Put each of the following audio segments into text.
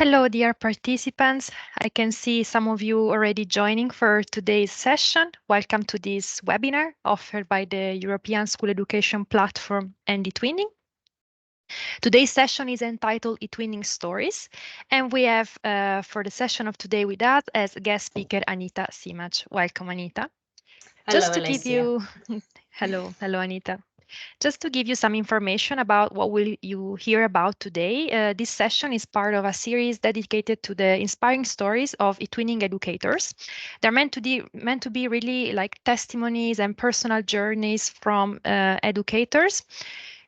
Hello, dear participants. I can see some of you already joining for today's session. Welcome to this webinar offered by the European School Education Platform and eTwinning. Today's session is entitled eTwinning Stories, and we have for the session of today with us as guest speaker Anita Simac. Welcome, Anita. Hello, Just to Alessia. give you, hello, Anita. Just to give you some information about what will you hear about today, this session is part of a series dedicated to the inspiring stories of eTwinning educators. They're meant to be really like testimonies and personal journeys from educators.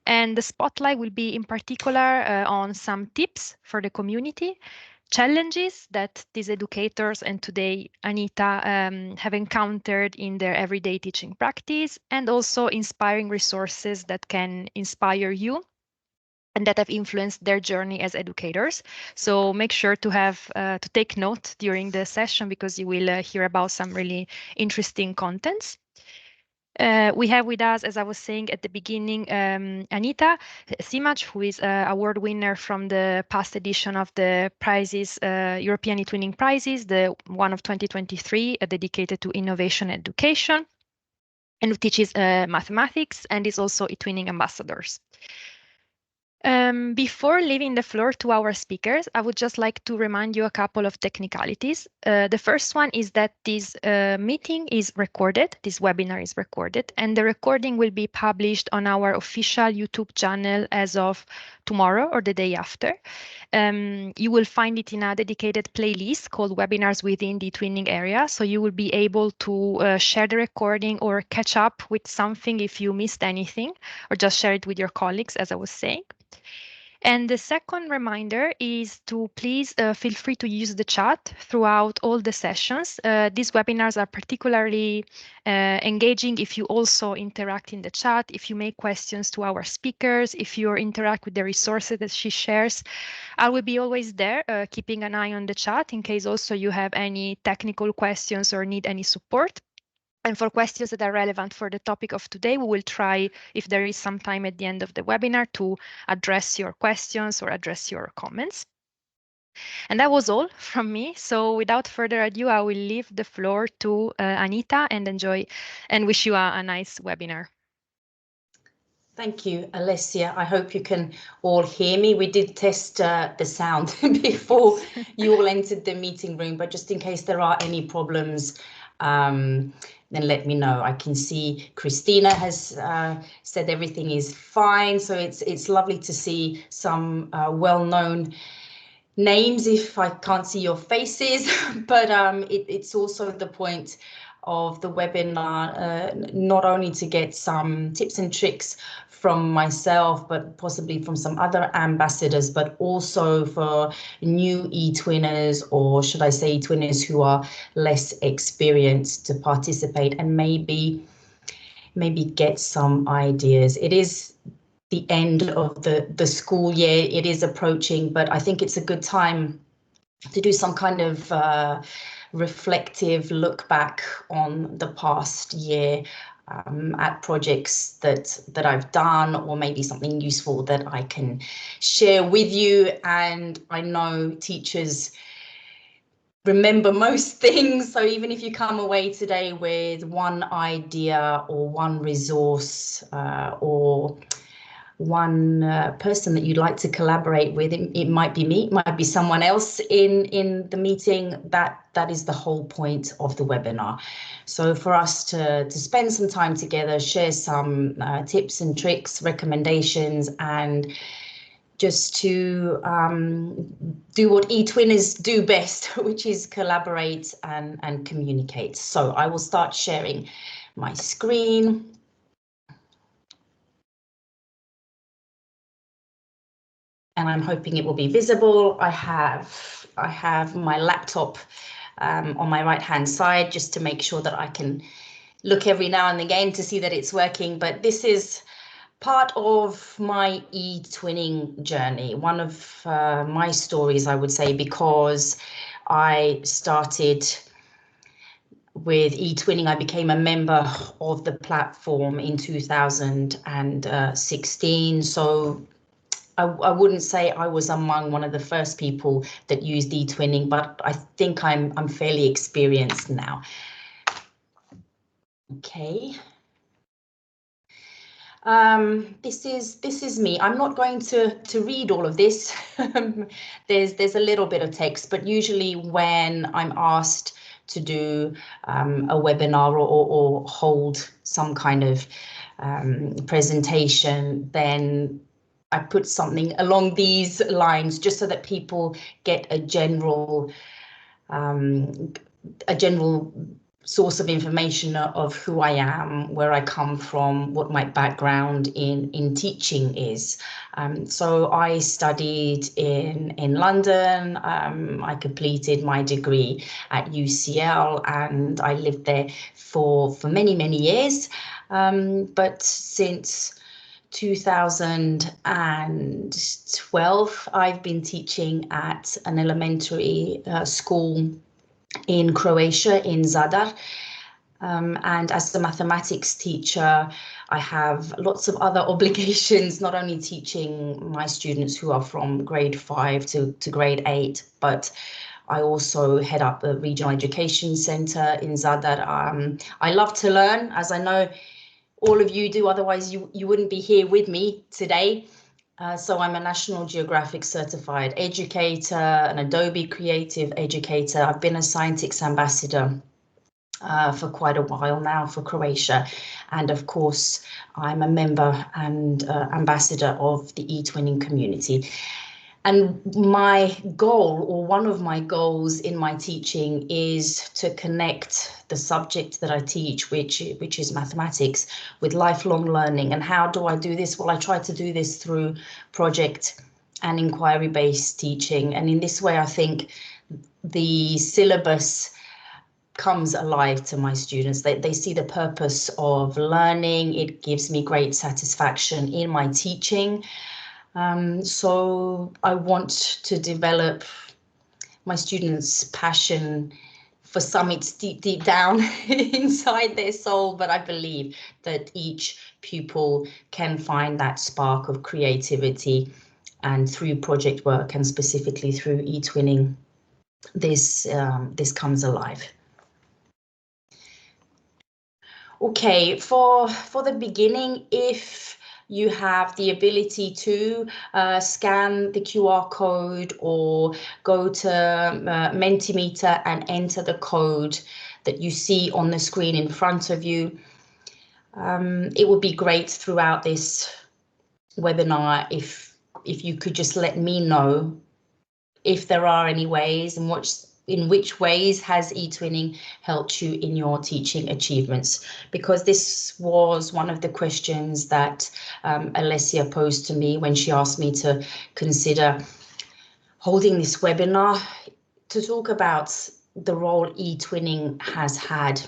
And the spotlight will be in particular on some tips for the community, challenges that these educators and today Anita have encountered in their everyday teaching practice, and also inspiring resources that can inspire you and that have influenced their journey as educators. So make sure to have to take note during the session because you will hear about some really interesting contents. We have with us, as I was saying at the beginning, Anita Simac, who is an award winner from the past edition of the prizes, European eTwinning prizes, the one of 2023, dedicated to innovation education, and who teaches mathematics and is also eTwinning ambassadors. Before leaving the floor to our speakers, I would just like to remind you a couple of technicalities. The first one is that this meeting is recorded, this webinar is recorded, and the recording will be published on our official YouTube channel as of tomorrow or the day after. You will find it in a dedicated playlist called Webinars within the eTwinning area, so you will be able to share the recording or catch up with something if you missed anything, or just share it with your colleagues, as I was saying. And the second reminder is to please feel free to use the chat throughout all the sessions. These webinars are particularly engaging if you also interact in the chat, if you make questions to our speakers, if you interact with the resources that she shares. I will be always there, keeping an eye on the chat in case also you have any technical questions or need any support. And for questions that are relevant for the topic of today, we will try, if there is some time at the end of the webinar, to address your questions or address your comments. And that was all from me. So without further ado, I will leave the floor to Anita and enjoy and wish you a nice webinar. Thank you, Alessia. I hope you can all hear me. We did test the sound before you all entered the meeting room, but just in case there are any problems, then let me know. I can see Christina has said everything is fine, so it's lovely to see some well-known names if I can't see your faces, but it's also the point of the webinar, not only to get some tips and tricks from myself, but possibly from some other ambassadors, but also for new eTwinners, or should I say eTwinners who are less experienced, to participate and maybe get some ideas. It is the end of the school year. It is approaching, but I think it's a good time to do some kind of reflective look back on the past year, at projects that I've done, or maybe something useful that I can share with you. And I know teachers remember most things, so even if you come away today with one idea or one resource or one person that you'd like to collaborate with, it might be me, it might be someone else in the meeting. That is the whole point of the webinar. So for us to spend some time together, share some tips and tricks, recommendations, and just to do what eTwinners do best, which is collaborate and communicate. So I will start sharing my screen. And I'm hoping it will be visible. I have my laptop on my right-hand side, just to make sure that I can look every now and again to see that it's working. But this is part of my eTwinning journey, one of my stories, I would say, because I started with eTwinning. I became a member of the platform in 2016. So I wouldn't say I was among one of the first people that used eTwinning, but I think I'm fairly experienced now. Okay. This is me. I'm not going to read all of this. There's a little bit of text, but usually when I'm asked to do a webinar or hold some kind of presentation, then I put something along these lines just so that people get a general source of information of who I am, where I come from, what my background in teaching is. So I studied in London. I completed my degree at UCL and I lived there for many years. But since 2012, I've been teaching at an elementary school in Croatia, in Zadar. And as the mathematics teacher, I have lots of other obligations, not only teaching my students who are from grade 5 to grade 8, but I also head up the Regional Education Centre in Zadar. I love to learn, as I know all of you do, otherwise you wouldn't be here with me today. So I'm a National Geographic certified educator, an Adobe creative educator. I've been a Scientix ambassador for quite a while now for Croatia. And of course, I'm a member and ambassador of the eTwinning community. And my goal, or one of my goals in my teaching, is to connect the subject that I teach, which is mathematics, with lifelong learning. And how do I do this? Well, I try to do this through project and inquiry-based teaching. And in this way, I think the syllabus comes alive to my students. They see the purpose of learning. It gives me great satisfaction in my teaching. So I want to develop my students' passion for summits deep down inside their soul, but I believe that each pupil can find that spark of creativity, and through project work and specifically through eTwinning, this comes alive. Okay, for the beginning, if you have the ability to scan the QR code or go to Mentimeter and enter the code that you see on the screen in front of you, it would be great throughout this webinar if you could just let me know if there are any ways and in which ways has eTwinning helped you in your teaching achievements? Because this was one of the questions that Alessia posed to me when she asked me to consider holding this webinar to talk about the role eTwinning has had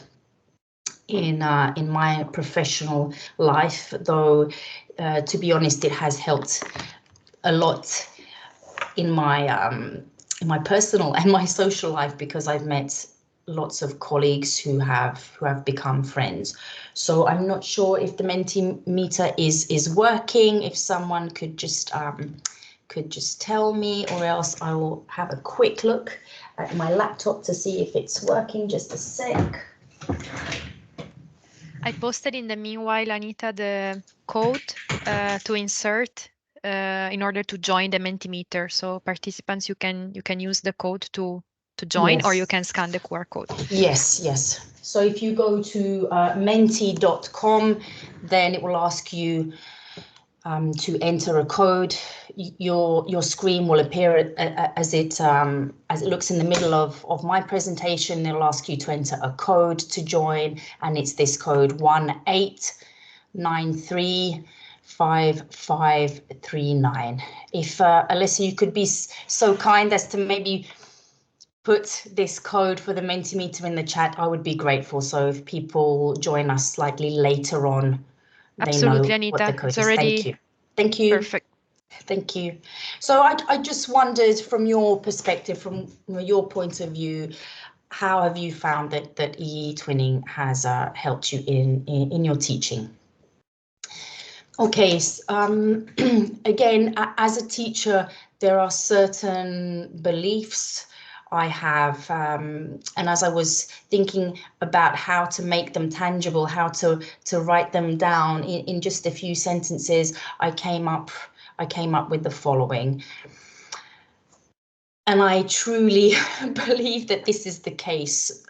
in my professional life, though to be honest, it has helped a lot in my personal and my social life, because I've met lots of colleagues who have become friends. So I'm not sure if the Mentimeter is working. If someone could just tell me, or else I will have a quick look at my laptop to see if it's working. Just a sec. I posted in the meanwhile, Anita, the code to insert in order to join the Mentimeter. So participants, you can use the code to join, yes, or you can scan the QR code. Yes. So if you go to menti.com, then it will ask you to enter a code. Your screen will appear as it looks in the middle of my presentation. It'll ask you to enter a code to join, and it's this code 18935539. If Alessia, you could be so kind as to maybe put this code for the Mentimeter in the chat, I would be grateful. So if people join us slightly later on, absolutely, they know Anita, what the code it's is. already Thank you. Perfect. Thank you. So I just wondered, from your perspective, from your point of view, how have you found that eTwinning has helped you in your teaching? Okay, again, as a teacher, there are certain beliefs I have, and as I was thinking about how to make them tangible, how to write them down in just a few sentences, I came up with the following. And I truly believe that this is the case.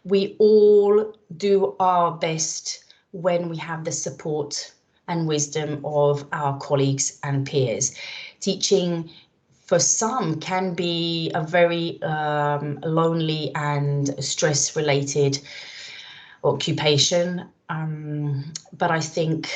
We all do our best when we have the support and wisdom of our colleagues and peers. Teaching for some can be a very lonely and stress-related occupation, but I think,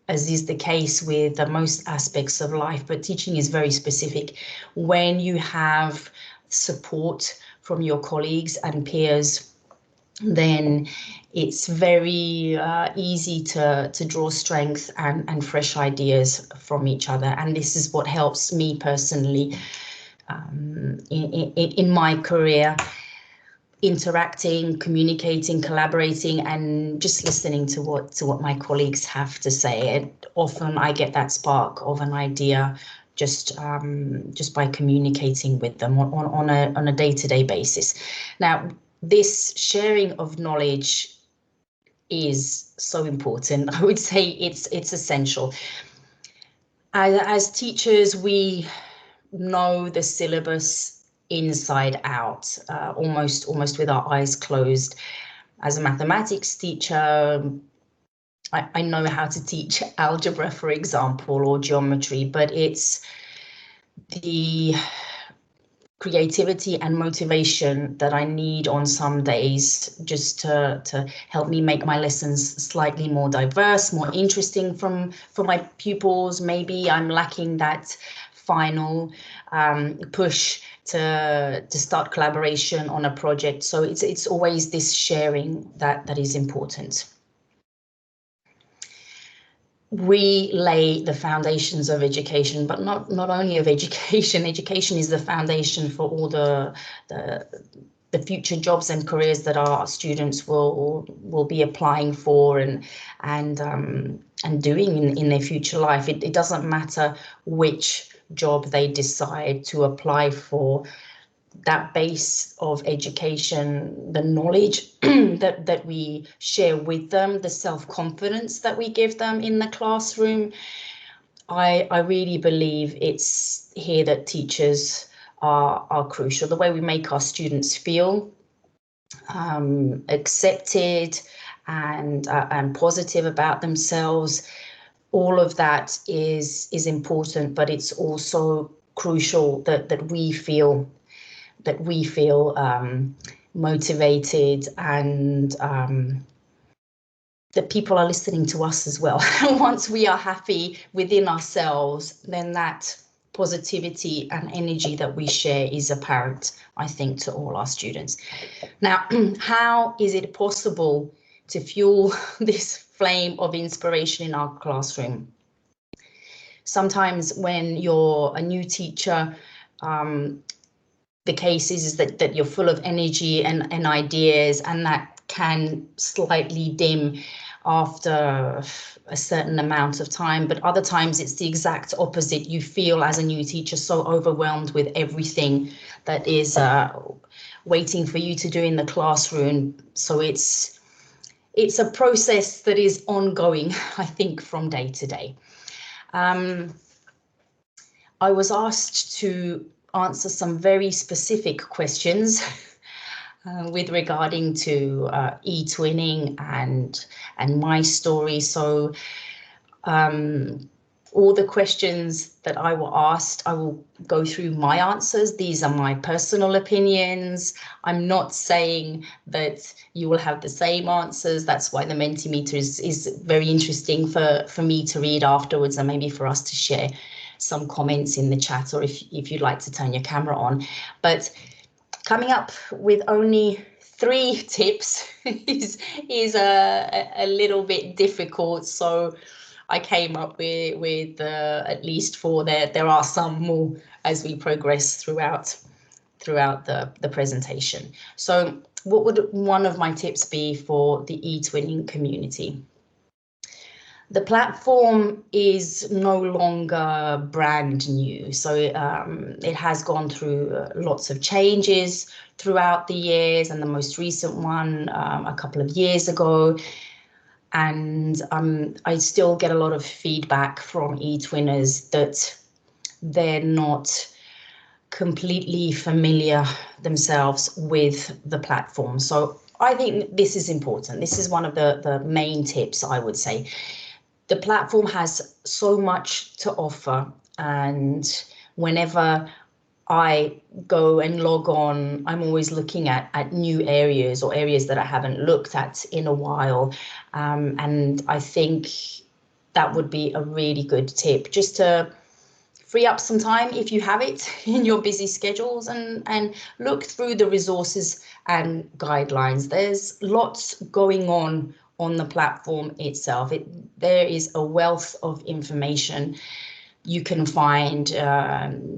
as is the case with most aspects of life, but teaching is very specific. When you have support from your colleagues and peers, then it's very easy to draw strength and fresh ideas from each other. And this is what helps me personally in my career, interacting, communicating, collaborating, and just listening to what my colleagues have to say. And often I get that spark of an idea just by communicating with them on a day-to-day basis. Now, this sharing of knowledge is so important. I would say it's essential. As teachers, we know the syllabus inside out, almost with our eyes closed. As a mathematics teacher, I know how to teach algebra, for example, or geometry, but it's the creativity and motivation that I need on some days just to help me make my lessons slightly more diverse, more interesting for my pupils. Maybe I'm lacking that final push to start collaboration on a project. So it's always this sharing that is important. We lay the foundations of education, but not only of education. Education is the foundation for all the future jobs and careers that our students will be applying for and doing in their future life. It doesn't matter which job they decide to apply for. That base of education, the knowledge that we share with them, the self-confidence that we give them in the classroom, I really believe it's here that teachers are crucial. The way we make our students feel accepted and positive about themselves, all of that is important, but it's also crucial that we feel motivated and that people are listening to us as well. Once we are happy within ourselves, then that positivity and energy that we share is apparent, I think, to all our students. Now, how is it possible to fuel this flame of inspiration in our classroom? Sometimes when you're a new teacher, the case is that you're full of energy and ideas, and that can slightly dim after a certain amount of time. But other times it's the exact opposite. You feel as a new teacher so overwhelmed with everything that is waiting for you to do in the classroom. So it's a process that is ongoing, I think, from day to day. I was asked to answer some very specific questions with regarding to eTwinning and my story. So all the questions that I were asked, I will go through my answers. These are my personal opinions. I'm not saying that you will have the same answers. That's why the Mentimeter is very interesting for me to read afterwards, and maybe for us to share some comments in the chat, or if you'd like to turn your camera on. But coming up with only 3 tips is a little bit difficult. So I came up with at least 4. There are some more as we progress throughout the presentation. So what would one of my tips be for the eTwinning community? The platform is no longer brand new, so it has gone through lots of changes throughout the years, and the most recent one a couple of years ago. And I still get a lot of feedback from eTwinners that they're not completely familiar themselves with the platform. So I think this is important. This is one of the main tips, I would say. The platform has so much to offer, and whenever I go and log on, I'm always looking at new areas or areas that I haven't looked at in a while. And I think that would be a really good tip, just to free up some time if you have it in your busy schedules, and look through the resources and guidelines. There's lots going on the platform itself. There is a wealth of information. You can find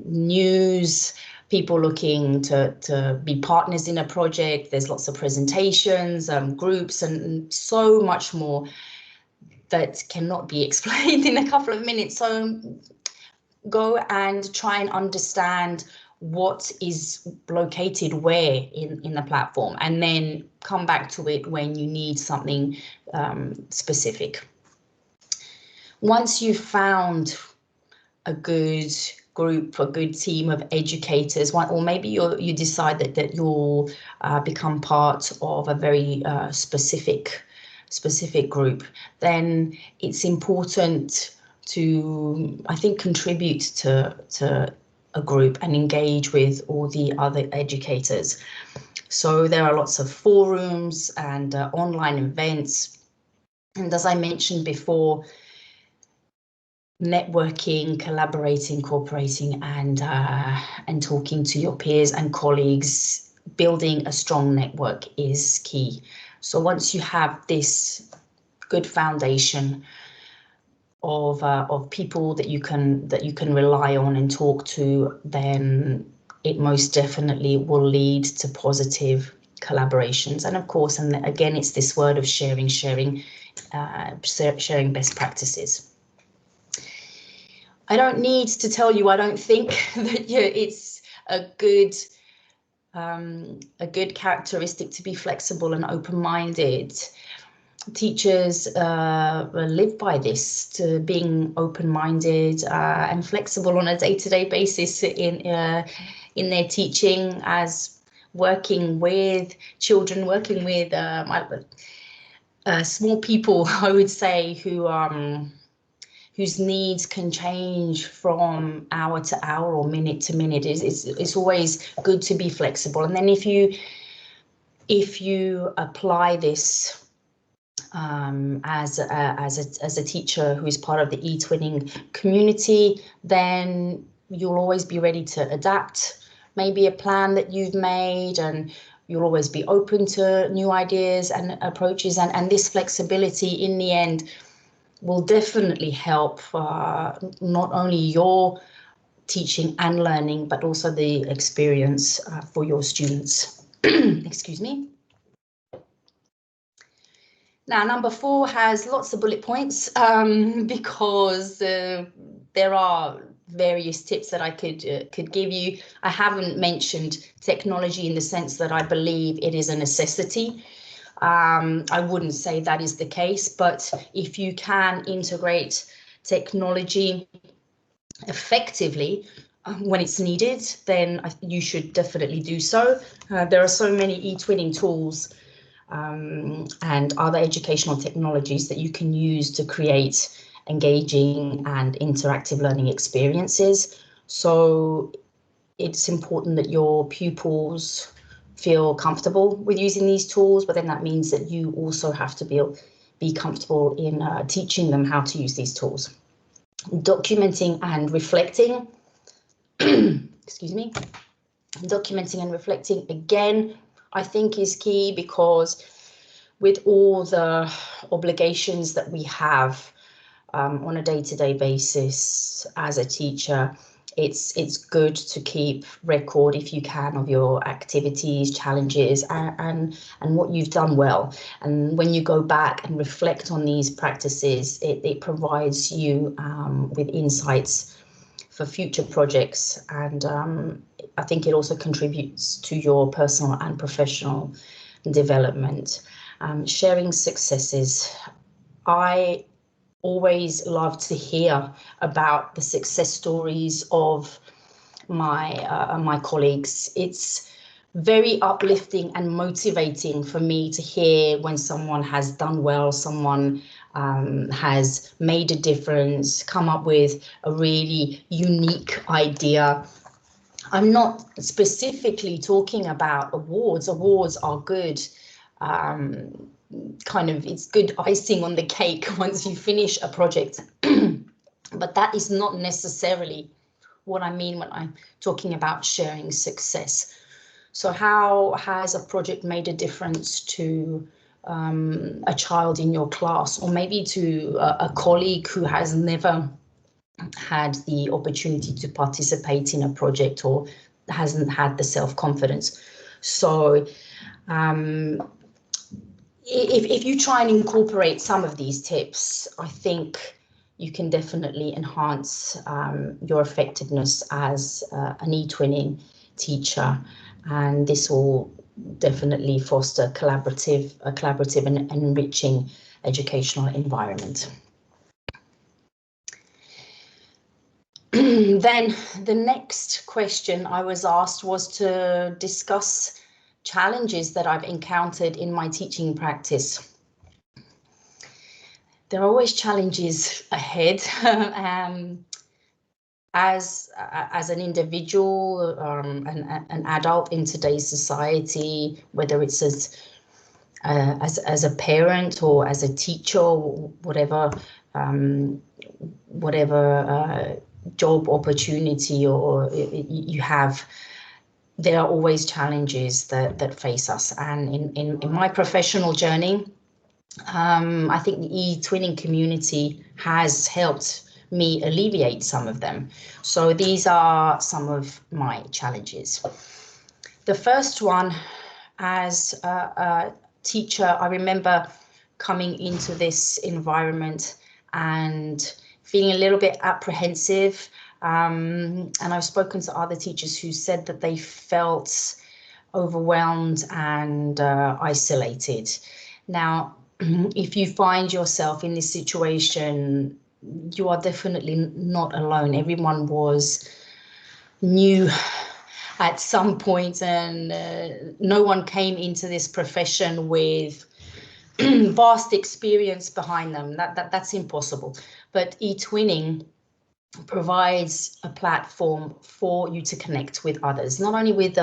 news, people looking to be partners in a project. There's lots of presentations, groups, and so much more that cannot be explained in a couple of minutes. So go and try and understand what is located where in the platform, and then come back to it when you need something specific. Once you've found a good group, a good team of educators, or maybe you decide that you'll become part of a very specific group, then it's important to, I think, contribute to a group and engage with all the other educators. So there are lots of forums and online events. And as I mentioned before, networking, collaborating, cooperating, and talking to your peers and colleagues, building a strong network is key. So once you have this good foundation of people that you can rely on and talk to, then it most definitely will lead to positive collaborations. And of course, and again, it's this word of sharing best practices. I don't need to tell you, I don't think that it's a good characteristic to be flexible and open-minded. Teachers live by this, to being open-minded and flexible on a day-to-day basis in their teaching, as working with children, working with small people, I would say, whose needs can change from hour to hour or minute to minute. It's always good to be flexible. And then if you apply this as a teacher who is part of the eTwinning community, then you'll always be ready to adapt maybe a plan that you've made, and you'll always be open to new ideas and approaches. And this flexibility in the end will definitely help not only your teaching and learning, but also the experience for your students. Excuse me. Now, number 4 has lots of bullet points because there are various tips that I could give you. I haven't mentioned technology in the sense that I believe it is a necessity. I wouldn't say that is the case, but if you can integrate technology effectively when it's needed, then you should definitely do so. There are so many eTwinning tools and other educational technologies that you can use to create engaging and interactive learning experiences. So it's important that your pupils feel comfortable with using these tools, but then that means that you also have to be comfortable in teaching them how to use these tools. Documenting and reflecting, excuse me, documenting and reflecting again, I think is key, because with all the obligations that we have on a day-to-day basis as a teacher, it's good to keep record, if you can, of your activities, challenges, and what you've done well. And when you go back and reflect on these practices, it provides you with insights for future projects, and I think it also contributes to your personal and professional development. Sharing successes. I always love to hear about the success stories of my colleagues. It's very uplifting and motivating for me to hear when someone has done well, someone has made a difference, come up with a really unique idea. I'm not specifically talking about awards. Awards are good. Kind of, it's good icing on the cake once you finish a project. But that is not necessarily what I mean when I'm talking about sharing success. So how has a project made a difference to a child in your class, or maybe to a colleague who has never had the opportunity to participate in a project or hasn't had the self-confidence? So if you try and incorporate some of these tips, I think you can definitely enhance your effectiveness as an eTwinning teacher, and this will definitely foster a collaborative and enriching educational environment. Then the next question I was asked was to discuss challenges that I've encountered in my teaching practice. There are always challenges ahead. As an individual, an adult in today's society, whether it's as a parent or as a teacher, or whatever job opportunity or you have, there are always challenges that face us. And in my professional journey, I think the eTwinning community has helped me alleviate some of them. So these are some of my challenges. The first one, as a teacher, I remember coming into this environment and feeling a little bit apprehensive. And I've spoken to other teachers who said that they felt overwhelmed and isolated. Now, if you find yourself in this situation, you are definitely not alone. Everyone was new at some point, and no one came into this profession with vast experience behind them. That's impossible. But eTwinning provides a platform for you to connect with others, not only with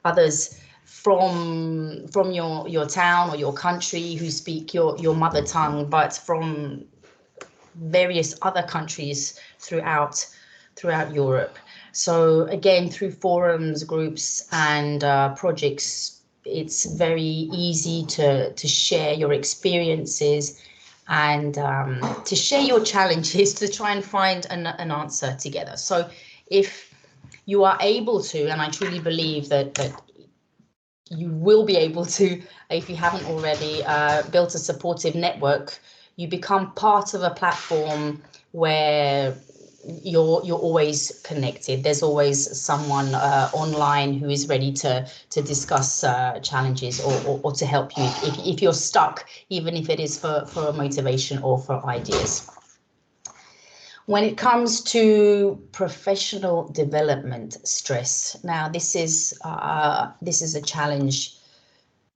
others from your town or your country who speak your mother tongue, but from various other countries throughout Europe. So again, through forums, groups, and projects, it's very easy to share your experiences and to share your challenges, to try and find an answer together. So if you are able to, and I truly believe that you will be able to, if you haven't already, built a supportive network, you become part of a platform where you're always connected. There's always someone online who is ready to discuss challenges or to help you if you're stuck, even if it is for motivation or for ideas. When it comes to professional development stress, now this is a challenge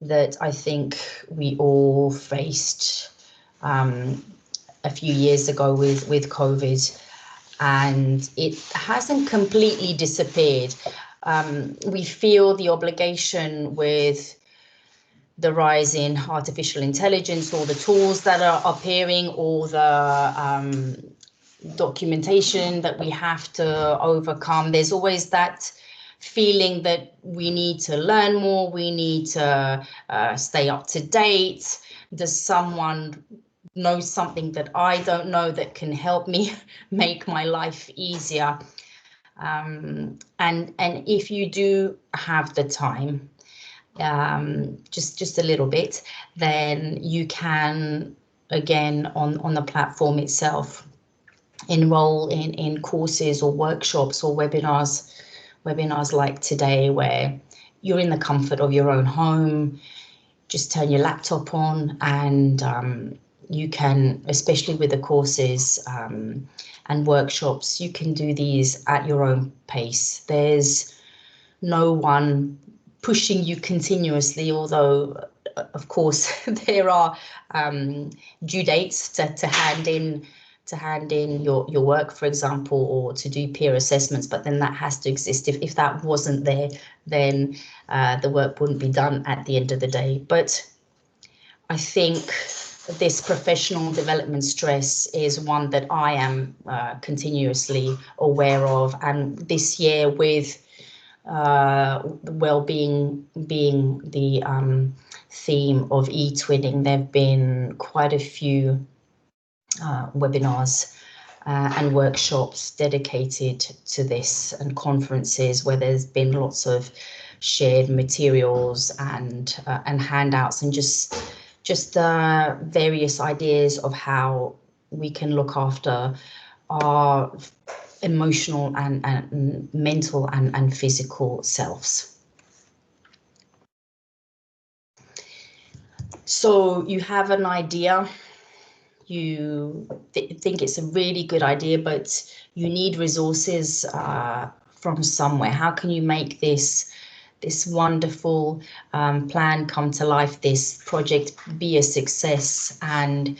that I think we all faced a few years ago with COVID, and it hasn't completely disappeared. We feel the obligation with the rise in artificial intelligence, all the tools that are appearing, all the documentation that we have to overcome. There's always that feeling that we need to learn more, we need to stay up to date. Does someone know something that I don't know that can help me make my life easier? And if you do have the time, just a little bit, then you can, again, on the platform itself, enroll in courses or workshops or webinars like today, where you're in the comfort of your own home. Just turn your laptop on, and you can, especially with the courses and workshops, you can do these at your own pace. There's no one pushing you continuously, although of course there are due dates to hand in your work, for example, or to do peer assessments, but then that has to exist. If that wasn't there, then the work wouldn't be done at the end of the day. But I think this professional development stress is one that I am continuously aware of, and this year, with well-being being the theme of eTwinning, there have been quite a few webinars and workshops dedicated to this, and conferences where there's been lots of shared materials and handouts, and just various ideas of how we can look after our emotional and mental and physical selves. So you have an idea, you think it's a really good idea, but you need resources from somewhere. How can you make this wonderful plan come to life, this project be a success? And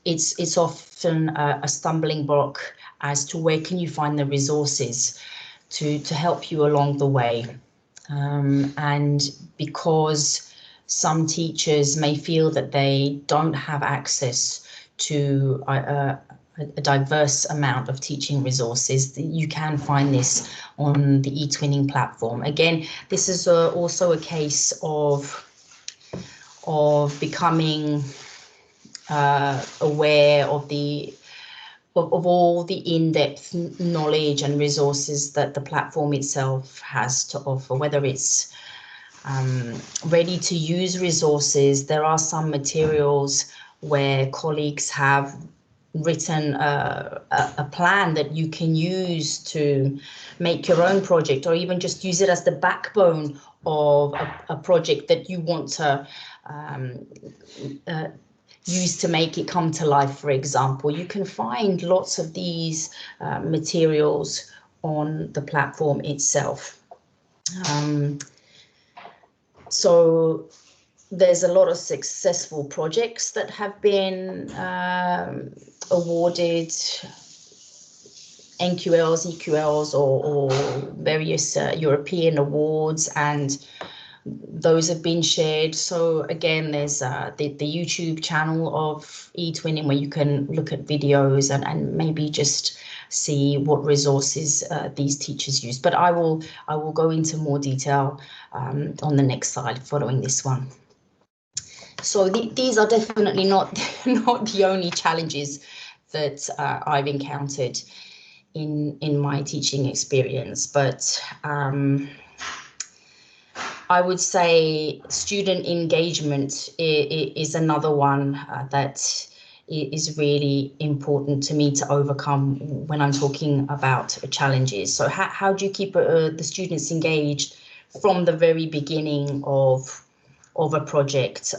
it's often a stumbling block as to where can you find the resources to help you along the way. And because some teachers may feel that they don't have access to a diverse amount of teaching resources, you can find this on the eTwinning platform. Again, this is also a case of becoming aware of all the in-depth knowledge and resources that the platform itself has to offer, whether it's ready to use resources. There are some materials where colleagues have written a plan that you can use to make your own project, or even just use it as the backbone of a project that you want to use to make it come to life, for example. You can find lots of these materials on the platform itself. So there's a lot of successful projects that have been awarded NQLs, EQLs, or various European awards, and those have been shared. So again, there's the YouTube channel of eTwinning, where you can look at videos and maybe just see what resources these teachers use. But I will go into more detail on the next slide following this one. So these are definitely not the only challenges that I've encountered in my teaching experience, but I would say student engagement is another one that is really important to me to overcome when I'm talking about challenges. So how do you keep the students engaged from the very beginning of a project,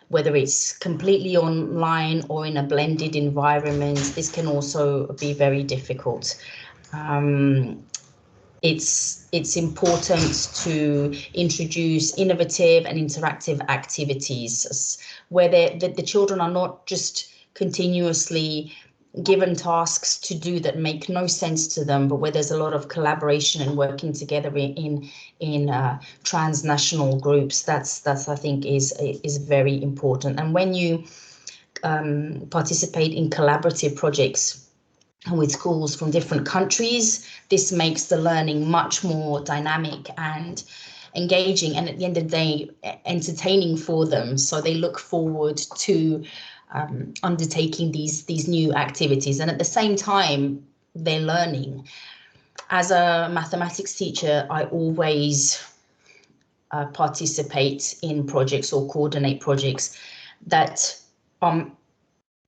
whether it's completely online or in a blended environment? This can also be very difficult. It's important to introduce innovative and interactive activities where the children are not just continuously given tasks to do that make no sense to them, but where there's a lot of collaboration and working together in transnational groups. That's I think is very important. And when you participate in collaborative projects with schools from different countries, this makes the learning much more dynamic and engaging, and at the end of the day, entertaining for them. So they look forward to undertaking these new activities. And at the same time, their learning. As a mathematics teacher, I always participate in projects or coordinate projects that are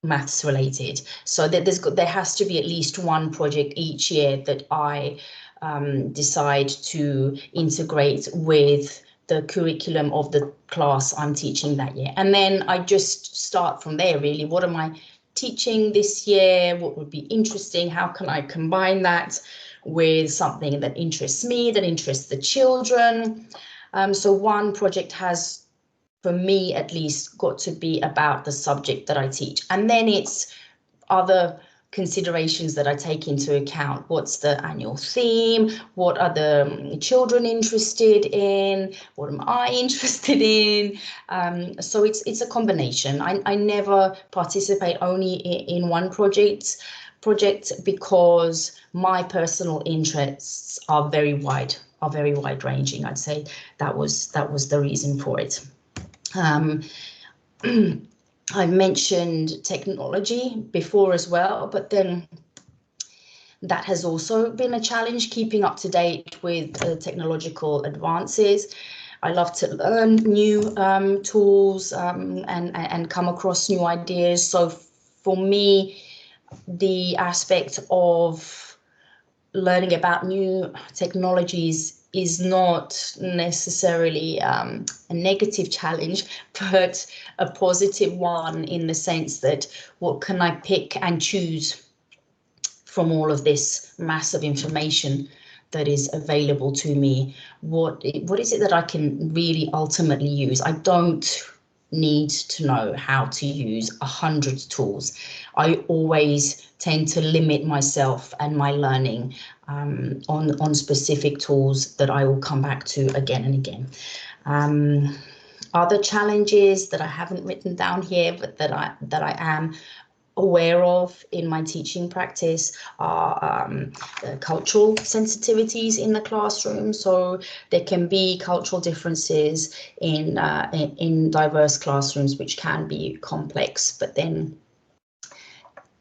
maths related. So that there has to be at least one project each year that I decide to integrate with the curriculum of the class I'm teaching that year. And then I just start from there, really. What am I teaching this year? What would be interesting? How can I combine that with something that interests me, that interests the children? So one project has, for me at least, got to be about the subject that I teach. And then it's other considerations that I take into account. What's the annual theme? What are the children interested in? What am I interested in? So it's a combination. I never participate only in one project because my personal interests are very wide ranging. I'd say that was the reason for it. I mentioned technology before as well, but then that has also been a challenge, keeping up to date with technological advances. I love to learn new tools and come across new ideas. So for me, the aspect of learning about new technologies is not necessarily a negative challenge, but a positive one, in the sense that what can I pick and choose from all of this massive information that is available to me? What is it that I can really ultimately use? I don't need to know how to use 100 tools. I always tend to limit myself and my learning on specific tools that I will come back to again and again. Other challenges that I haven't written down here, but that I am aware of in my teaching practice are cultural sensitivities in the classroom. So there can be cultural differences in diverse classrooms, which can be complex. But then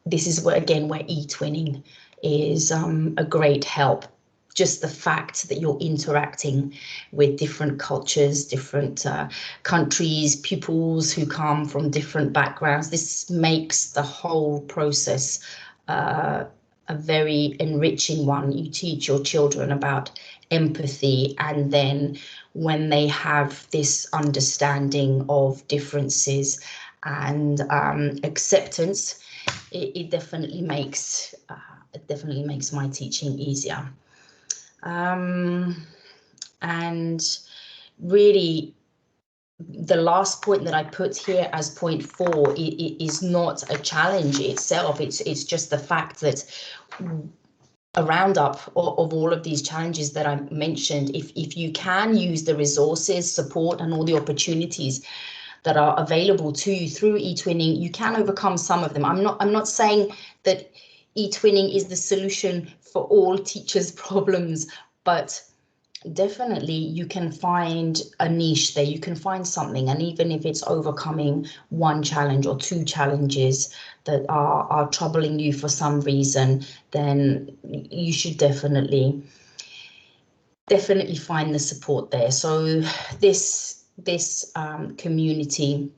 this is where eTwinning is a great help. Just the fact that you're interacting with different cultures, different countries, pupils who come from different backgrounds, this makes the whole process a very enriching one. You teach your children about empathy, and then when they have this understanding of differences and acceptance, it definitely makes my teaching easier. And really, the last point that I put here as point 4 is not a challenge itself. It's just the fact that a roundup of all of these challenges that I mentioned, if you can use the resources, support, and all the opportunities that are available to you through eTwinning, you can overcome some of them. I'm not saying that eTwinning is the solution for all teachers' problems, but definitely you can find a niche there. You can find something, and even if it's overcoming one challenge or two challenges that are troubling you for some reason, then you should definitely find the support there. So this community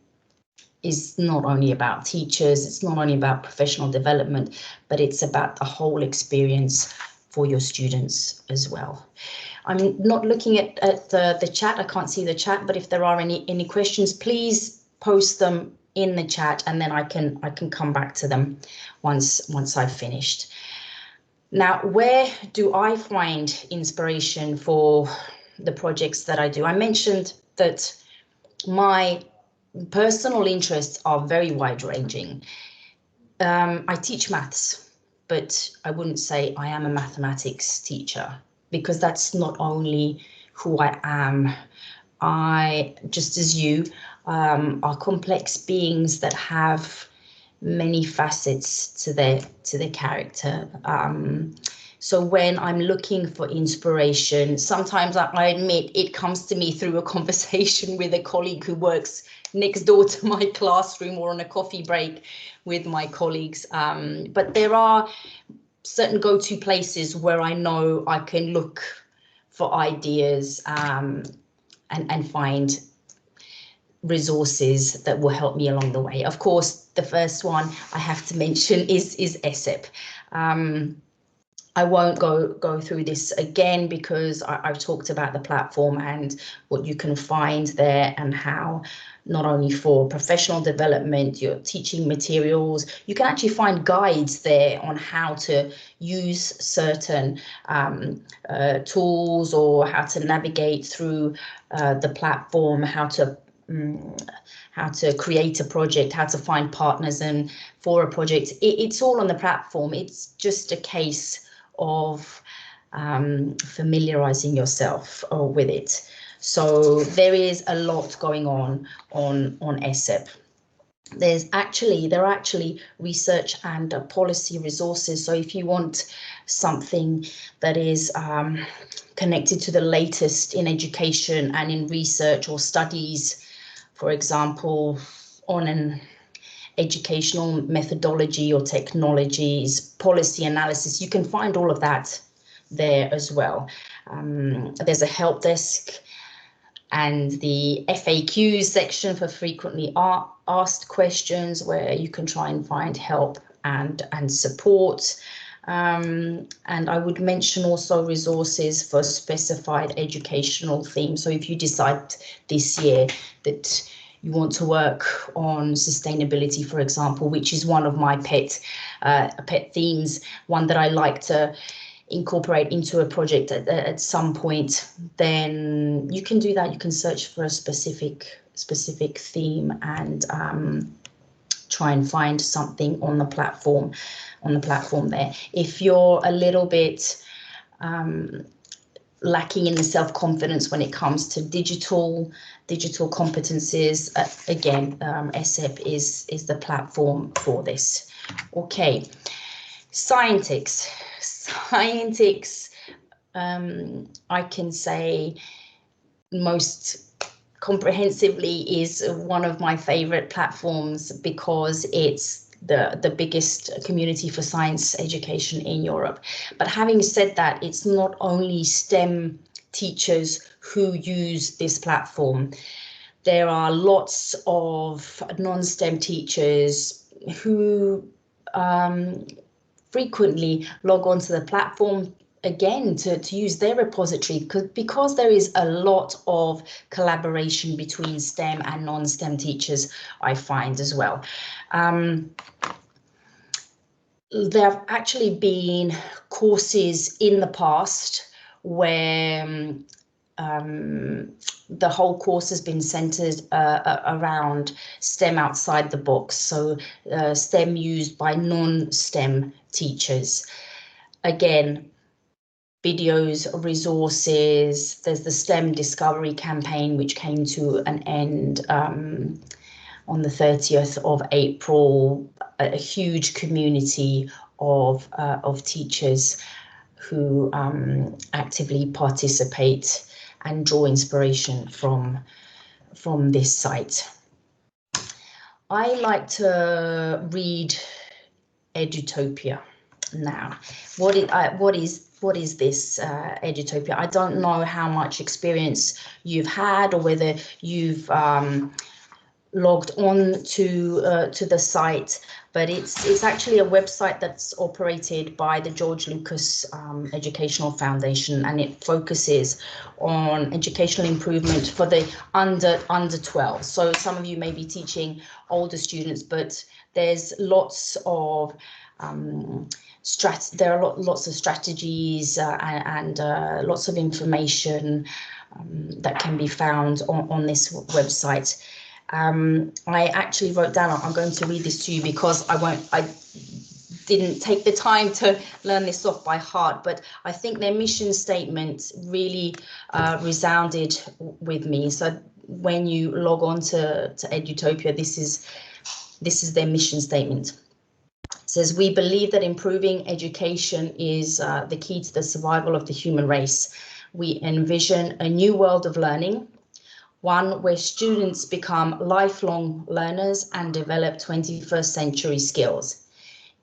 is not only about teachers, it's not only about professional development, but it's about the whole experience for your students as well. I'm not looking at the chat. I can't see the chat, but if there are any questions, please post them in the chat, and then I can come back to them once I've finished. Now, where do I find inspiration for the projects that I do? I mentioned that my personal interests are very wide-ranging. I teach maths, but I wouldn't say I am a mathematics teacher, because that's not only who I am. I, just as you, are complex beings that have many facets to their character. So when I'm looking for inspiration, sometimes I admit it comes to me through a conversation with a colleague who works next door to my classroom, or on a coffee break with my colleagues. But there are certain go-to places where I know I can look for ideas and find resources that will help me along the way. Of course, the first one I have to mention is ESEP. I won't go through this again because I've talked about the platform and what you can find there, and how not only for professional development, your teaching materials, you can actually find guides there on how to use certain tools, or how to navigate through the platform, how to create a project, how to find partners and for a project. It's all on the platform. It's just a case of familiarizing yourself with it. So there is a lot going on ESEP. There are actually research and policy resources. So if you want something that is connected to the latest in education and in research or studies, for example, on an educational methodology or technologies, policy analysis, you can find all of that there as well. There's a help desk and the FAQs section for frequently asked questions, where you can try and find help and support. And I would mention also resources for specified educational themes. So if you decide this year that you want to work on sustainability, for example, which is one of my pet themes, one that I like to incorporate into a project at some point, then you can do that. You can search for a specific theme and try and find something on the platform there. If you're a little bit lacking in the self-confidence when it comes to digital competencies, again, ESEP is the platform for this. Okay, Scientix, I can say most comprehensively is one of my favorite platforms, because it's the biggest community for science education in Europe. But having said that, it's not only STEM teachers who use this platform. There are lots of non-STEM teachers who frequently log onto the platform, again, to use their repository, because there is a lot of collaboration between STEM and non-STEM teachers, I find as well. There have actually been courses in the past where the whole course has been centered around STEM outside the box, so STEM used by non-STEM teachers. Again, videos, resources. There's the STEM Discovery campaign, which came to an end on the 30th of April. A huge community of teachers who actively participate and draw inspiration from this site. I like to read Edutopia now. What is this Edutopia? I don't know how much experience you've had, or whether you've logged on to the site, but it's actually a website that's operated by the George Lucas Educational Foundation, and it focuses on educational improvement for the under 12. So some of you may be teaching older students, but there's lots of lots of strategies and lots of information that can be found on this website. I actually wrote down, I'm going to read this to you because I didn't take the time to learn this off by heart, but I think their mission statement really resounded with me. So when you log on to Edutopia, this is their mission statement. It says, "We believe that improving education is the key to the survival of the human race. We envision a new world of learning, one where students become lifelong learners and develop 21st century skills.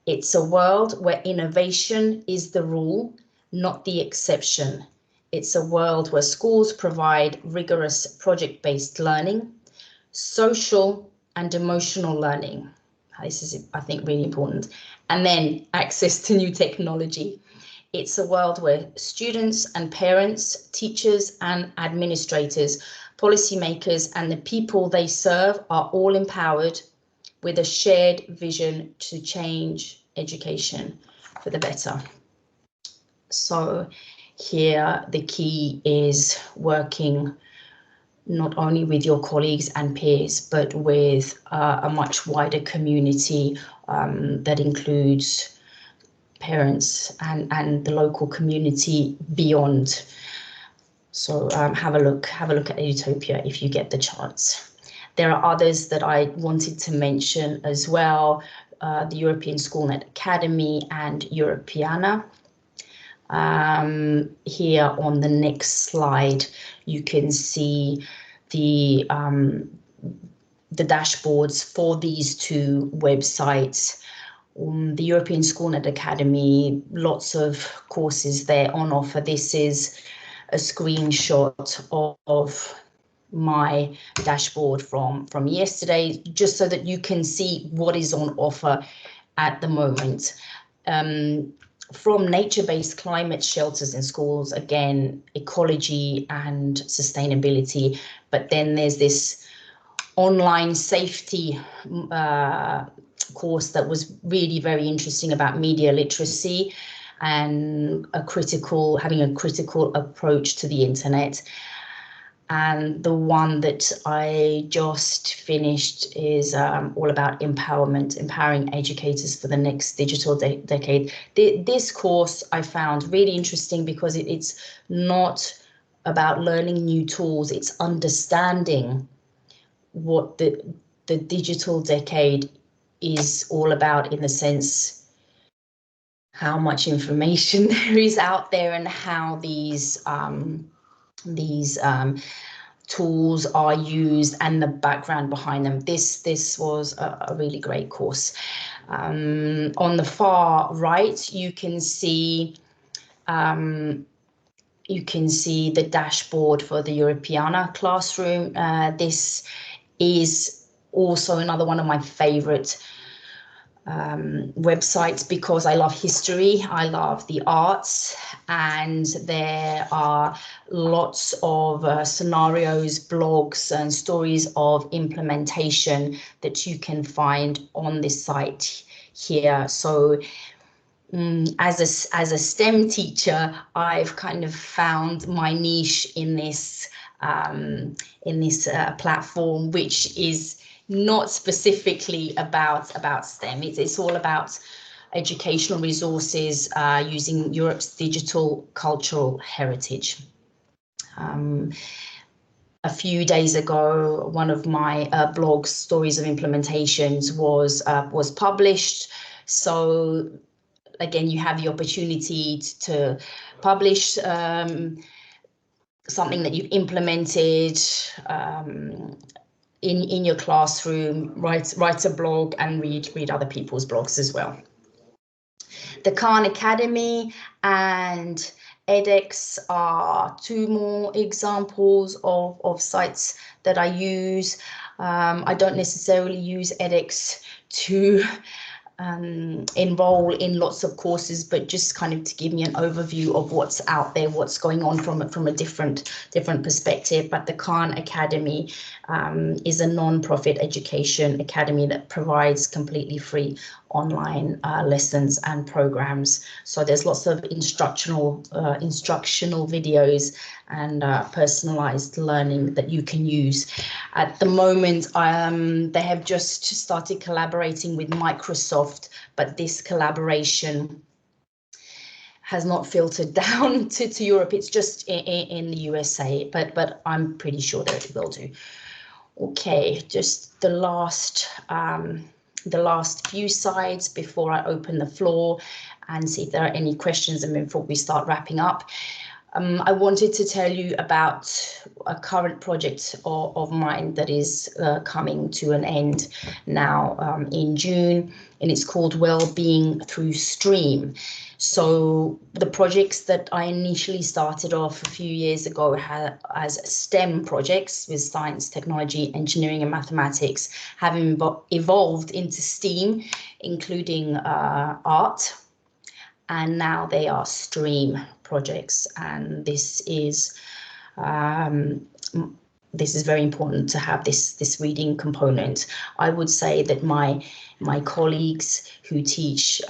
It's a world where innovation is the rule, not the exception. It's a world where schools provide rigorous project-based learning, social and emotional learning. This is, I think, really important. And then access to new technology. It's a world where students and parents, teachers and administrators, policymakers and the people they serve are all empowered with a shared vision to change education for the better. So here the key is working not only with your colleagues and peers, but with a much wider community that includes parents and the local community beyond. So have a look at Utopia if you get the chance. There are others that I wanted to mention as well, the European Schoolnet Academy and Europeana. Here on the next slide, you can see the dashboards for these two websites. The European Schoolnet Academy, lots of courses there on offer. This is a screenshot of my dashboard from yesterday, just so that you can see what is on offer at the moment. From nature-based climate shelters in schools, again, ecology and sustainability, but then there's this online safety course that was really very interesting about media literacy and having a critical approach to the internet. And the one that I just finished is all about empowerment, empowering educators for the next digital decade. This course I found really interesting because it's not about learning new tools, it's understanding what the digital decade is all about, in the sense how much information there is out there and how these tools are used and the background behind them. This was a really great course. On the far right, you can see the dashboard for the Europeana classroom. This is also another one of my favorite websites because I love history, I love the arts, and there are lots of scenarios, blogs and stories of implementation that you can find on this site here. So as a STEM teacher, I've kind of found my niche in this platform, which is not specifically about STEM. It's all about educational resources using Europe's digital cultural heritage. A few days ago, one of my blogs, Stories of Implementations, was published. So again, you have the opportunity to publish something that you've implemented in your classroom, write a blog and read other people's blogs as well. The Khan Academy and edX are two more examples of sites that I use. I don't necessarily use edX to enroll in lots of courses, but just kind of to give me an overview of what's out there, what's going on from a different perspective. But the Khan Academy is a non-profit education academy that provides completely free online lessons and programs. So there's lots of instructional videos and personalized learning that you can use. At the moment, they have just started collaborating with Microsoft, but this collaboration has not filtered down to Europe. It's just in the USA, but I'm pretty sure that it will do. Okay, just the last few slides before I open the floor and see if there are any questions and before we start wrapping up. I wanted to tell you about a current project of mine that is coming to an end now in June, and it's called Wellbeing Through Stream. So the projects that I initially started off a few years ago as STEM projects with science, technology, engineering and mathematics have evolved into STEAM, including art, and now they are stream projects, and this is very important to have this reading component. I would say that my colleagues who teach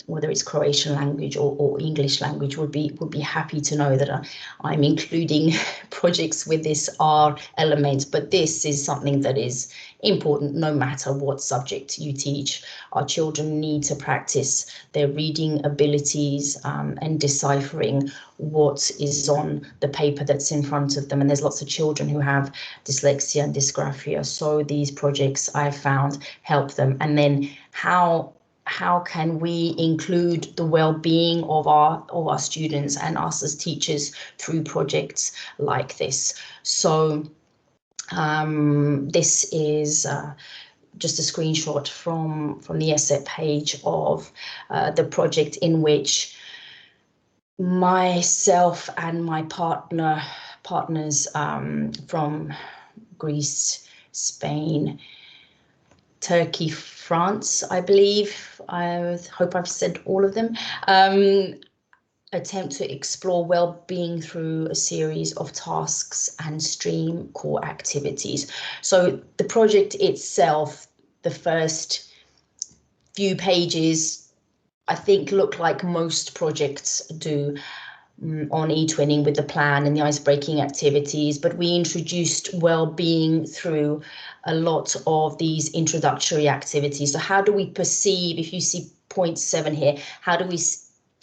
whether it's Croatian language or English language would be happy to know that I'm including projects with this R element, but this is something that is important no matter what subject you teach. Our children need to practice their reading abilities and deciphering what is on the paper that's in front of them. And there's lots of children who have dyslexia and dysgraphia, so these projects I've found help them. And then how can we include the well-being of our students and us as teachers through projects like this? So this is just a screenshot from the ESSET page of the project in which myself and my partners from Greece, Spain, Turkey, France, I believe, I hope I've said all of them, attempt to explore well-being through a series of tasks and stream core activities. So the project itself, the first few pages, I think look like most projects do on eTwinning with the plan and the ice-breaking activities, but we introduced well-being through a lot of these introductory activities. So how do we perceive, if you see point 7 here, how do we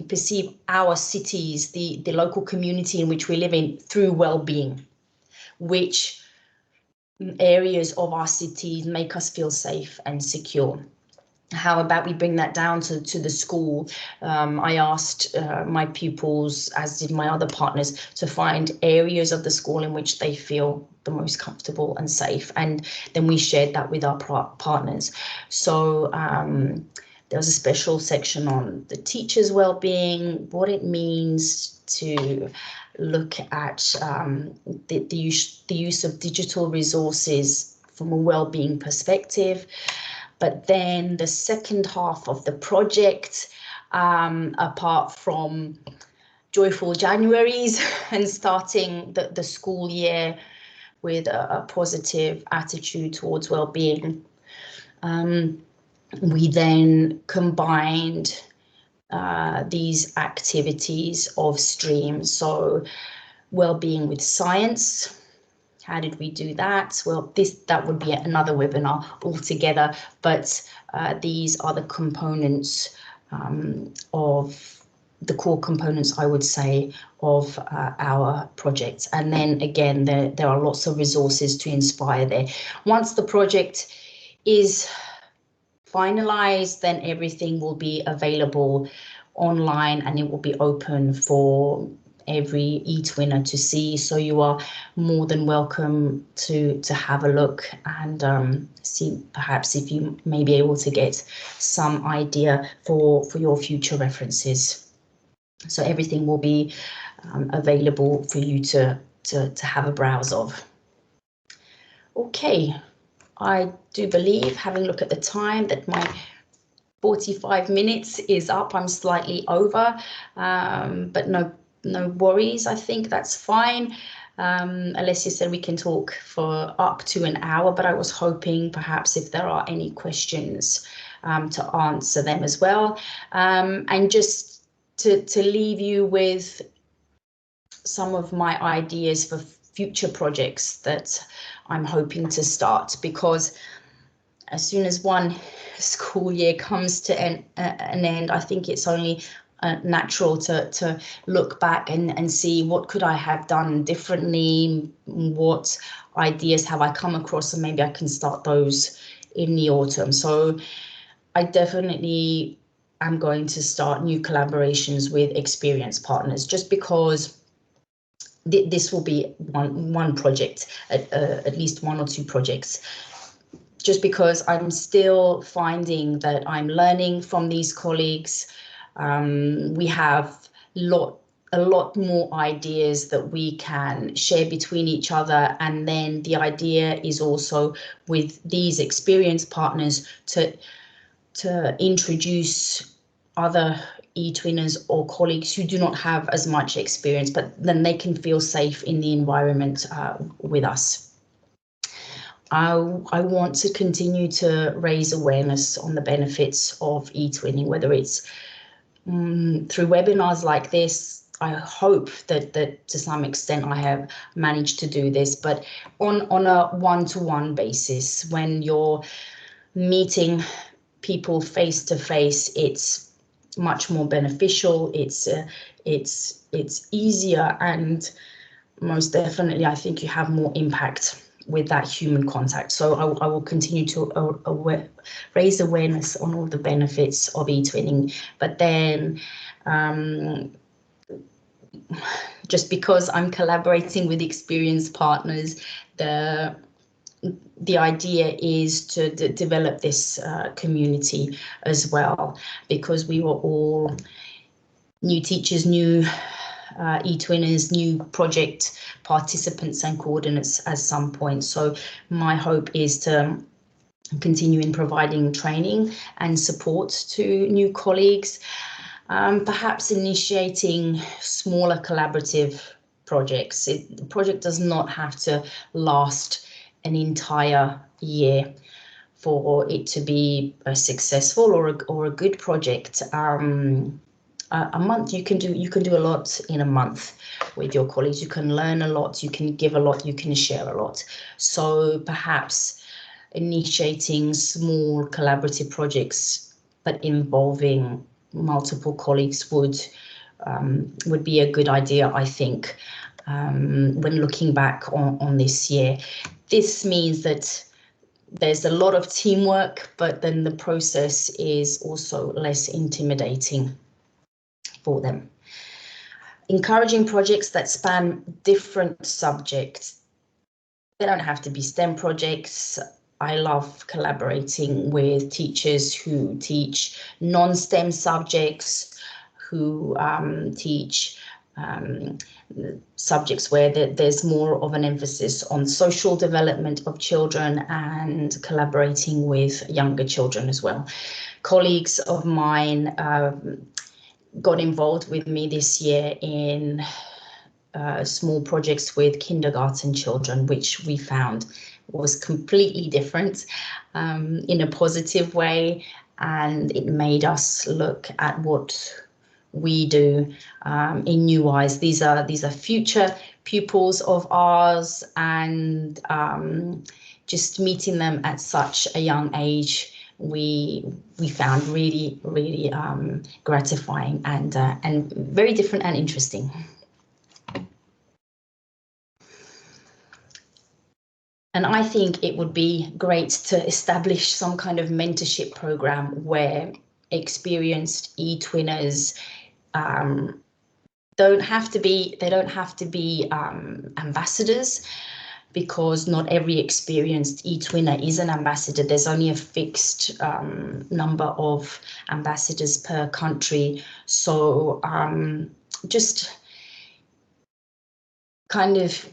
perceive our cities, the local community in which we live in, through well-being? Which areas of our cities make us feel safe and secure? How about we bring that down to the school? I asked my pupils, as did my other partners, to find areas of the school in which they feel the most comfortable and safe, and then we shared that with our partners. So there was a special section on the teachers' well-being, what it means to look at the use of digital resources from a well-being perspective. But then the second half of the project, apart from joyful Januaries and starting the school year with a positive attitude towards well-being, we then combined these activities of streams. So well-being with science. How did we do that? Well, that would be another webinar altogether, but these are the components of the core components, I would say, of our project. And then again, there are lots of resources to inspire there. Once the project is finalized, then everything will be available online and it will be open for every eTwinner to see, so you are more than welcome to have a look and see perhaps if you may be able to get some idea for your future references. So everything will be available for you to have a browse of. Okay, I do believe, having a look at the time, that my 45 minutes is up. I'm slightly over, but no worries. I think that's fine. Alessia said we can talk for up to an hour, but I was hoping perhaps if there are any questions to answer them as well. And just to leave you with some of my ideas for future projects that I'm hoping to start, because as soon as one school year comes to an end, I think it's only natural to look back and see what could I have done differently, what ideas have I come across, and maybe I can start those in the autumn. So I definitely am going to start new collaborations with experienced partners, just because this will be one project, at least 1 or 2 projects, just because I'm still finding that I'm learning from these colleagues. We have a lot more ideas that we can share between each other, and then the idea is also with these experienced partners to introduce other eTwinners or colleagues who do not have as much experience, but then they can feel safe in the environment with us. I want to continue to raise awareness on the benefits of eTwinning, whether it's through webinars like this. I hope that to some extent I have managed to do this, but on a one-to-one basis, when you're meeting people face to face, it's much more beneficial. It's easier, and most definitely I think you have more impact with that human contact. So I will continue to raise awareness on all the benefits of eTwinning, but then just because I'm collaborating with experienced partners, the idea is to develop this community as well, because we were all new teachers, new eTwinners, new project participants and coordinates at some point. So my hope is to continue in providing training and support to new colleagues, perhaps initiating smaller collaborative projects. The project does not have to last an entire year for it to be successful or a good project. A month, you can do a lot in a month with your colleagues. You can learn a lot, you can give a lot, you can share a lot. So perhaps initiating small collaborative projects but involving multiple colleagues would be a good idea, I think, when looking back on this year. This means that there's a lot of teamwork, but then the process is also less intimidating for them. Encouraging projects that span different subjects. They don't have to be STEM projects. I love collaborating with teachers who teach non-STEM subjects, who teach subjects where there's more of an emphasis on social development of children, and collaborating with younger children as well. Colleagues of mine got involved with me this year in small projects with kindergarten children, which we found was completely different in a positive way, and it made us look at what we do in new eyes. These are future pupils of ours, and just meeting them at such a young age, we found really gratifying and very different and interesting. And I think it would be great to establish some kind of mentorship program where experienced eTwinners don't have to be ambassadors, because not every experienced eTwinner is an ambassador. There's only a fixed number of ambassadors per country. So just kind of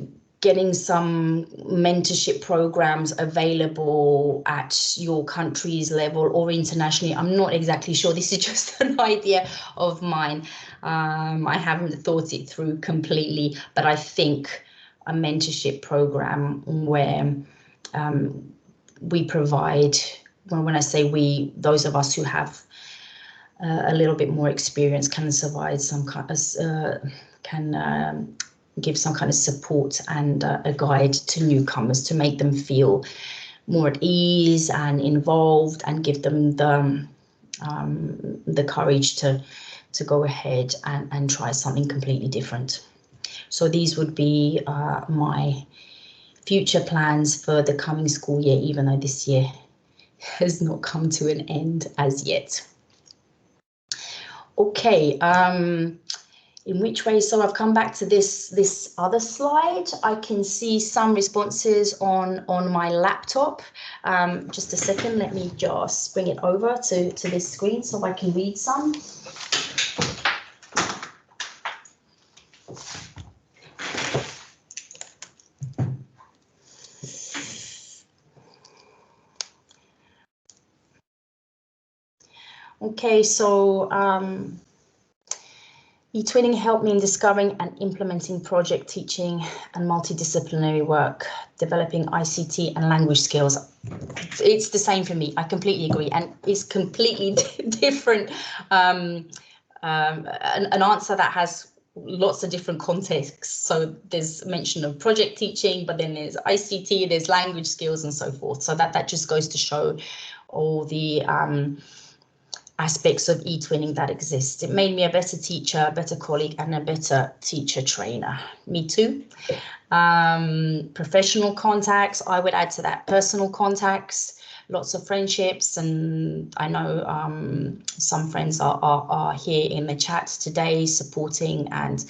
getting some mentorship programs available at your country's level or internationally. I'm not exactly sure. This is just an idea of mine. I haven't thought it through completely, but I think a mentorship program where we provide, when I say we, those of us who have a little bit more experience can provide some kind of, give some kind of support and a guide to newcomers to make them feel more at ease and involved, and give them the courage to go ahead and try something completely different. So these would be my future plans for the coming school year, even though this year has not come to an end as yet. Okay. In which way? So I've come back to this other slide. I can see some responses on my laptop. Just a second, let me just bring it over to this screen so I can read some. Okay, so eTwinning helped me in discovering and implementing project teaching and multidisciplinary work, developing ICT and language skills. It's the same for me. I completely agree, and it's completely different. An answer that has lots of different contexts. So there's mention of project teaching, but then there's ICT, there's language skills, and so forth. So that just goes to show all the aspects of eTwinning that exist. It made me a better teacher, a better colleague, and a better teacher trainer. Me too. Professional contacts, I would add to that personal contacts, lots of friendships, and I know some friends are here in the chat today supporting and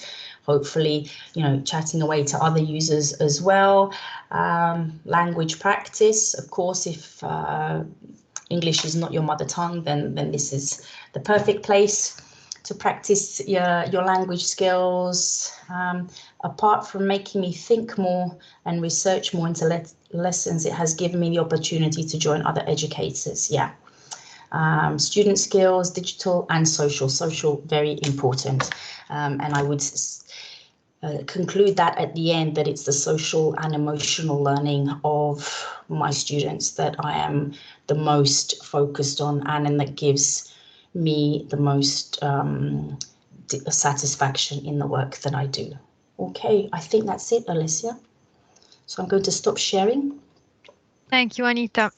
hopefully, you know, chatting away to other users as well. Language practice, of course, if English is not your mother tongue, then this is the perfect place to practice your language skills. Apart from making me think more and research more into lessons, it has given me the opportunity to join other educators. Yeah. Student skills, digital and social. Social, very important. And I would conclude that at the end that it's the social and emotional learning of my students that I am the most focused on, and that gives me the most satisfaction in the work that I do. Okay, I think that's it, Alessia. So I'm going to stop sharing. Thank you, Anita.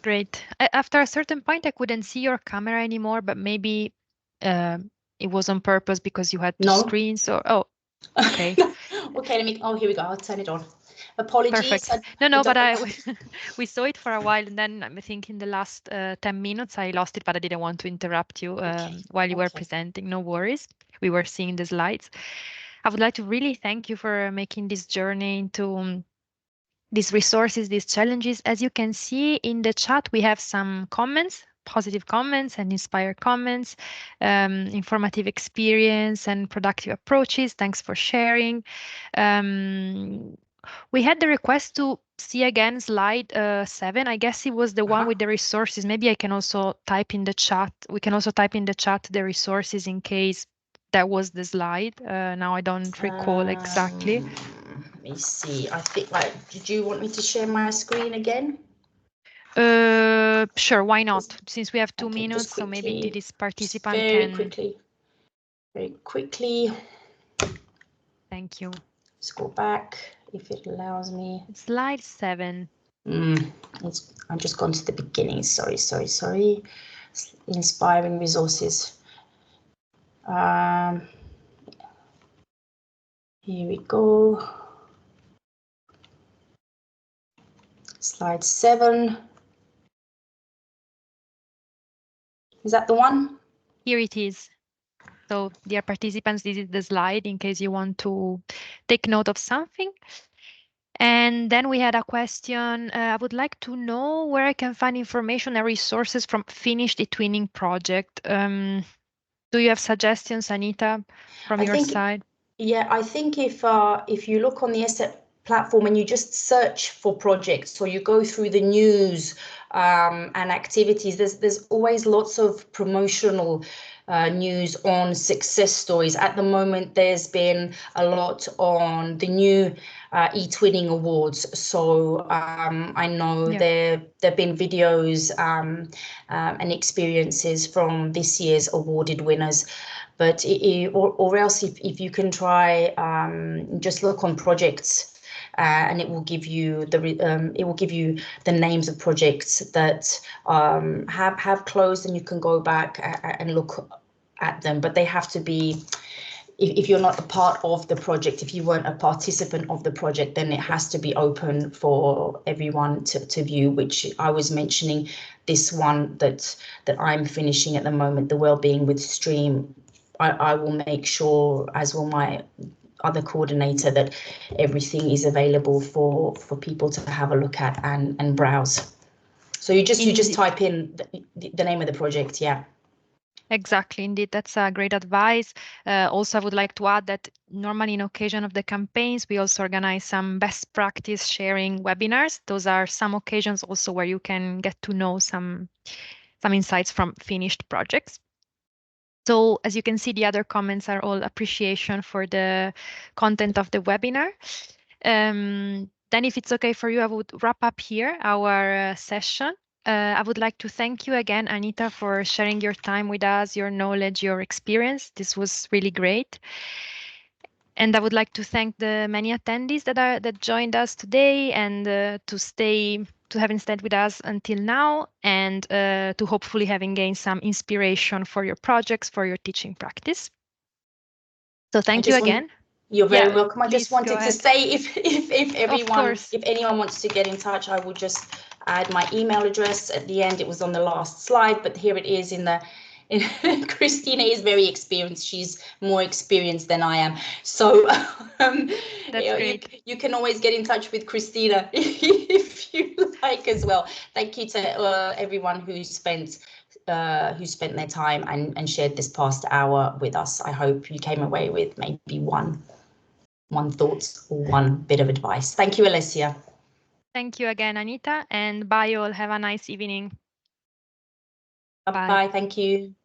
Great. After a certain point, I couldn't see your camera anymore, but maybe it was on purpose because you had two screens. Or oh, okay. Okay, oh, here we go. I'll turn it on. Apologies. Perfect. No, but we saw it for a while, and then I think in the last 10 minutes I lost it, but I didn't want to interrupt you while you were presenting. No worries. We were seeing the slides. I would like to really thank you for making this journey into these resources, these challenges. As you can see in the chat, we have some comments, positive comments and inspired comments, informative experience and productive approaches. Thanks for sharing. We had the request to see again slide 7. I guess it was the one with the resources. Maybe I can also type in the chat. We can also type in the chat the resources in case that was the slide. Now I don't recall exactly. Let me see. I think, did you want me to share my screen again? Sure, why not? Since we have 2 minutes, so maybe this participant very can... Very quickly. Thank you. Let's go back, if it allows me. Slide 7. I'm just going to the beginning. Sorry. Inspiring resources. Here we go. Slide 7. Is that the one? Here it is. So, dear participants, this is the slide in case you want to take note of something. And then we had a question. I would like to know where I can find information and resources from finished eTwinning project. Do you have suggestions, Anita, from your side? Yeah, I think if you look on the ESSET platform and you just search for projects, or you go through the news and activities, there's always lots of promotional news on success stories. At the moment, there's been a lot on the new eTwinning Awards. So I know there have been videos and experiences from this year's awarded winners. But or else if you can try just look on projects. And it will give you the names of projects that have closed, and you can go back and look at them. But they have to be, if you're not a part of the project, if you weren't a participant of the project, then it has to be open for everyone to view, which I was mentioning this one that I'm finishing at the moment, the Wellbeing with Stream I will make sure, as will my other coordinator, that everything is available for people to have a look at and browse. So you just type in the name of the project, yeah. Exactly, indeed. That's a great advice. Also, I would like to add that normally in occasion of the campaigns, we also organize some best practice sharing webinars. Those are some occasions also where you can get to know some insights from finished projects. So as you can see, the other comments are all appreciation for the content of the webinar. Then if it's okay for you, I would wrap up here our session. I would like to thank you again, Anita, for sharing your time with us, your knowledge, your experience. This was really great. And I would like to thank the many attendees that joined us today and to having stayed with us until now, and to hopefully having gained some inspiration for your projects, for your teaching practice. So thank you again. You're very welcome. I just Please wanted to say if anyone wants to get in touch, I will just add my email address at the end. It was on the last slide, but here it is in the Christina is very experienced. She's more experienced than I am. So you can always get in touch with Christina if you like as well. Thank you to everyone who spent their time and shared this past hour with us. I hope you came away with maybe one thought or one bit of advice. Thank you, Alessia. Thank you again, Anita, and bye all. Have a nice evening. Bye. Thank you.